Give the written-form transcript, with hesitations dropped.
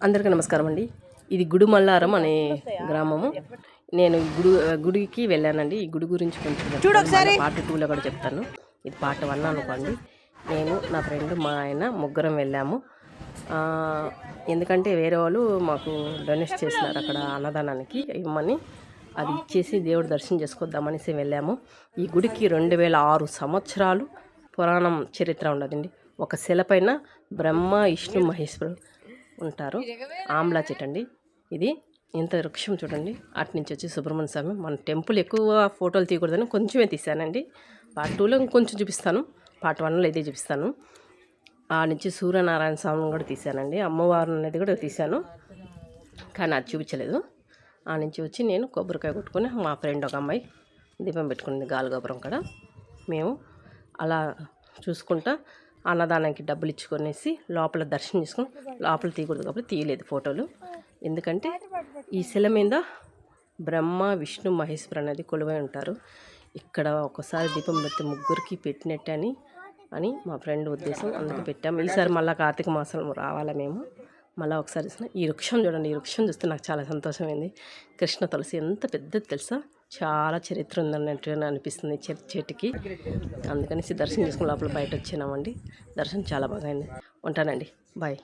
అందరికీ నమస్కారం అండి. ఇది గుడిమల్లారం అనే గ్రామము. నేను గుడికి వెళ్ళానండి. ఈ గుడి గురించి కొంచెం పార్ట్ 2లో కూడా చెప్తాను. ఇది పార్ట్ 1 అనుకోండి. నేను నా ఫ్రెండ్ మా ఆయన ముగ్గురం వెళ్ళాము. ఎందుకంటే వేరే వాళ్ళు మాకు డొనేట్ చేసినారు అక్కడ అన్నదానానికి ఇవ్వమని. అది ఇచ్చేసి దేవుడు దర్శనం చేసుకొద్దామనేసి వెళ్ళాము. ఈ గుడికి 2006 సంవత్సరాలు పురాణం చరిత్ర ఉండదండి. ఒక శిల పైన బ్రహ్మ విష్ణు మహేశ్వరుడు ఉంటారు. ఆమ్లా చెట్టు అండి ఇది. ఇంత వృక్షం చూడండి. అటు నుంచి వచ్చి సుబ్రహ్మణ్య స్వామి. మన టెంపుల్ ఎక్కువ ఫోటోలు తీయకూడదని కొంచెమే తీసానండి. పార్ట్ 2లో ఇంకొంచెం చూపిస్తాను. పార్ట్ 1లో ఇదే చూపిస్తాను. ఆ నుంచి సూర్యనారాయణ స్వామిని కూడా తీసానండి. అమ్మవారు అనేది కూడా తీశాను, కానీ అది చూపించలేదు. ఆ నుంచి వచ్చి నేను కొబ్బరికాయ కొట్టుకొని మా ఫ్రెండ్ ఒక అమ్మాయి దీపం పెట్టుకుంది గాలిగోపురం కాడ. మేము అలా చూసుకుంటా అన్నదానానికి డబ్బులు ఇచ్చుకొనేసి లోపల దర్శనం చేసుకొని, లోపల తీయకూడదు కాబట్టి తీయలేదు ఫోటోలు. ఎందుకంటే ఈ శిల మీద బ్రహ్మ విష్ణు మహేశ్వరు అనేది కొలువై ఉంటారు. ఇక్కడ ఒకసారి దీపం పెడితే ముగ్గురికి పెట్టినట్టు అని మా ఫ్రెండ్ ఉద్దేశం. అందుకు పెట్టాము. ఈసారి మళ్ళీ కార్తీక మాసం రావాలా మేము. మళ్ళీ ఒకసారి ఈ వృక్షం చూడండి. ఈ వృక్షం చూస్తే నాకు చాలా సంతోషమైంది. కృష్ణ తులసి ఎంత పెద్దది తెలుసా, చాలా చరిత్ర ఉందన్నట్టుగా అనిపిస్తుంది చెట్టుకి. అందుకని దర్శనం చేసుకుని లోపల బయట వచ్చినామండి. దర్శనం చాలా బాగా అయింది. ఉంటానండి, బాయ్.